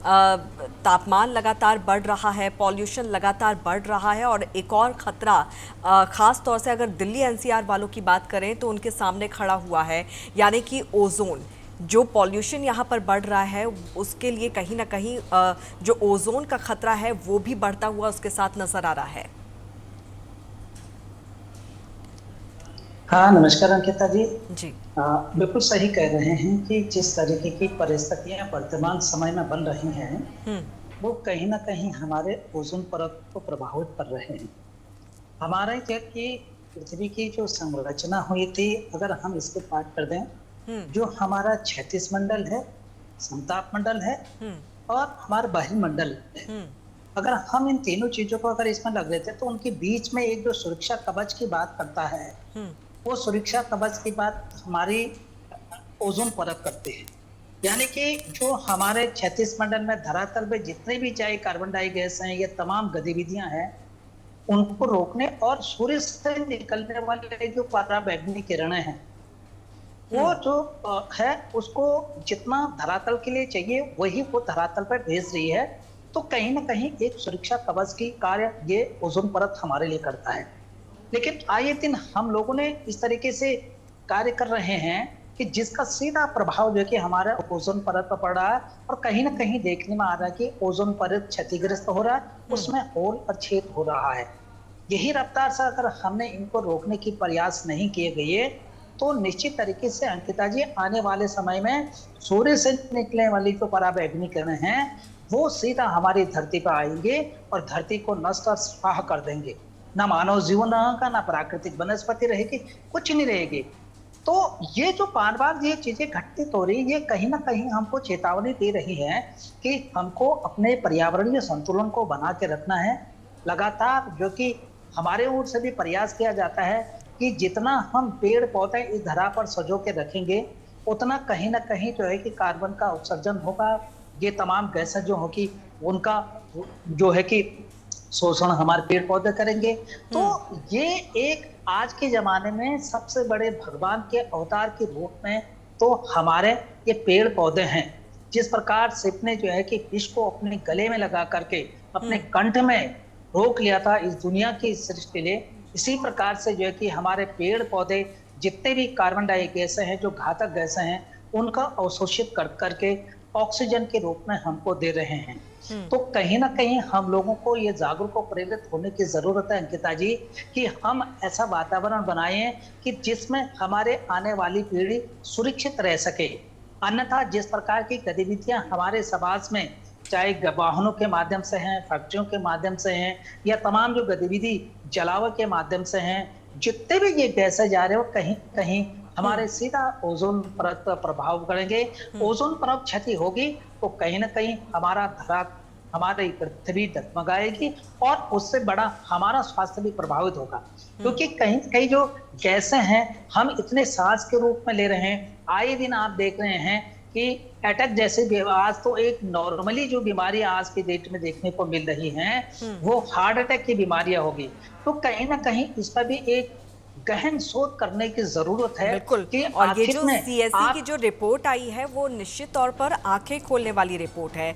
तापमान लगातार बढ़ रहा है, पॉल्यूशन लगातार बढ़ रहा है और एक और खतरा ख़ास तौर से अगर दिल्ली एनसीआर वालों की बात करें तो उनके सामने खड़ा हुआ है, यानी कि ओजोन। जो पॉल्यूशन यहाँ पर बढ़ रहा है उसके लिए कहीं ना कहीं जो ओजोन का खतरा है वो भी बढ़ता हुआ उसके साथ नजर आ रहा है। हाँ, नमस्कार अंकिता जी। जी। बिल्कुल सही कह रहे हैं कि जिस तरीके की परिस्थितियां वर्तमान समय में बन रही हैं हम्म। वो कहीं ना कहीं हमारे ओजोन परत को प्रभावित कर रहे हैं। हमारे क्या कि पृथ्वी की जो संरचना हुई थी, अगर हम इसको बात कर दें, हम्म। जो हमारा क्षैतिज मंडल है, समताप मंडल है हम्म। और हमारा वायुमंडल है। हम्म। अगर हम इन तीनों चीजों को अगर इसमें लग लेते हैं तो उनके बीच में एक जो सुरक्षा कवच की बात करता है, हम्म। वो सुरक्षा कवच की बात हमारी ओजोन परत करते हैं। यानी कि जो हमारे क्षैतिज मंडल में धरातल पे जितने भी चाहे कार्बन डाई गैस हैं, ये तमाम गतिविधियां हैं, उनको रोकने और सूर्य से निकलने वाले जो पराबैंगनी किरणें हैं, वो हम्म। जो है उसको जितना धरातल के लिए चाहिए वही वो धरातल पर भेज रही है। तो कहीं ना कहीं एक सुरक्षा कवच की कार्य ये ओजोन परत हमारे लिए करता है। लेकिन आए दिन हम लोगों ने इस तरीके से कार्य कर रहे हैं कि जिसका सीधा प्रभाव जो है कि हमारे ओजोन परत पर पड़ रहा है, और कहीं ना कहीं देखने में आ रहा है कि ओजोन परत क्षतिग्रस्त हो रहा है, हम्म। उसमें होल और छेद हो रहा है। यही रफ्तार से अगर हमने इनको रोकने की प्रयास नहीं किए गए तो निश्चित तरीके से अंकिता जी आने वाले समय में सूर्य से निकलने वाली जो पराबैंगनी किरणें हैं वो सीधा हमारी धरती पर आएंगे और धरती को नष्ट और स्वाह कर देंगे। ना मानव जीवन रहेगा, ना प्राकृतिक वनस्पति रहेगी, कुछ नहीं रहेगी। तो ये जो बार बार ये चीजें घटित हो रही, ये कहीं ना कहीं हमको चेतावनी दे रही है कि हमको अपने पर्यावरणीय संतुलन को बना के रखना है। लगातार जो कि हमारे ओर से भी प्रयास किया जाता है कि जितना हम पेड़ पौधे इस धरा पर सजो के रखेंगे, उतना कहीं ना कहीं जो है कि कार्बन का उत्सर्जन होगा। ये तमाम गैसें जो होगी उनका जो है कि शोषण हमारे पेड़ पौधे करेंगे। तो हम्म। ये एक आज के जमाने में सबसे बड़े भगवान के अवतार के रूप में तो हमारे ये पेड़ पौधे हैं। जिस प्रकार सिप ने जो है कि विष को अपने गले में लगा करके अपने हम्म। कंठ में रोक लिया था इस दुनिया की सृष्टि ने, इसी प्रकार से जो है कि हमारे पेड़ पौधे जितने भी कार्बन डाई गैसें हैं, जो घातक गैसें हैं, उनका अवशोषित कर करके ऑक्सीजन के रूप में हमको दे रहे हैं। हम्म। तो कहीं ना कहीं हम लोगों को ये जागरूक और प्रेरित होने की जरूरत है अंकिता जी, कि हम ऐसा वातावरण बनाएं कि जिसमें हमारे आने वाली पीढ़ी सुरक्षित रह सके। अन्यथा जिस प्रकार की गतिविधियां हमारे समाज में, चाहे वाहनों के माध्यम से हैं, फैक्ट्रियों के माध्यम से हैं, या तमाम जो गतिविधि जलावर के माध्यम से हैं, जितने भी ये गैसें जा रहे हो कहीं कहीं हम्म। हमारे सीधा ओजोन परत पर प्रभाव करेंगे। हम्म। ओजोन परत क्षति होगी तो कहीं ना कहीं हमारा धरा, हमारी पृथ्वी डगमगाएगी और उससे बड़ा हमारा स्वास्थ्य भी प्रभावित होगा। हम्म। क्योंकि कहीं कहीं जो गैसें हैं हम इतने सांस के रूप में ले रहे हैं, आए दिन आप देख रहे हैं कि अटैक जैसे आज तो एक नॉर्मली जो बीमारी आज की डेट में देखने को मिल रही हैं, हम्म। वो हार्ट अटैक की बीमारियां होगी। तो कहीं ना कहीं इस पर भी एक गहन शोध करने की जरूरत है बिल्कुल। कि और ये आखिर जो में सीएसई की आप जो रिपोर्ट आई है वो निश्चित तौर पर आंखें खोलने वाली रिपोर्ट है।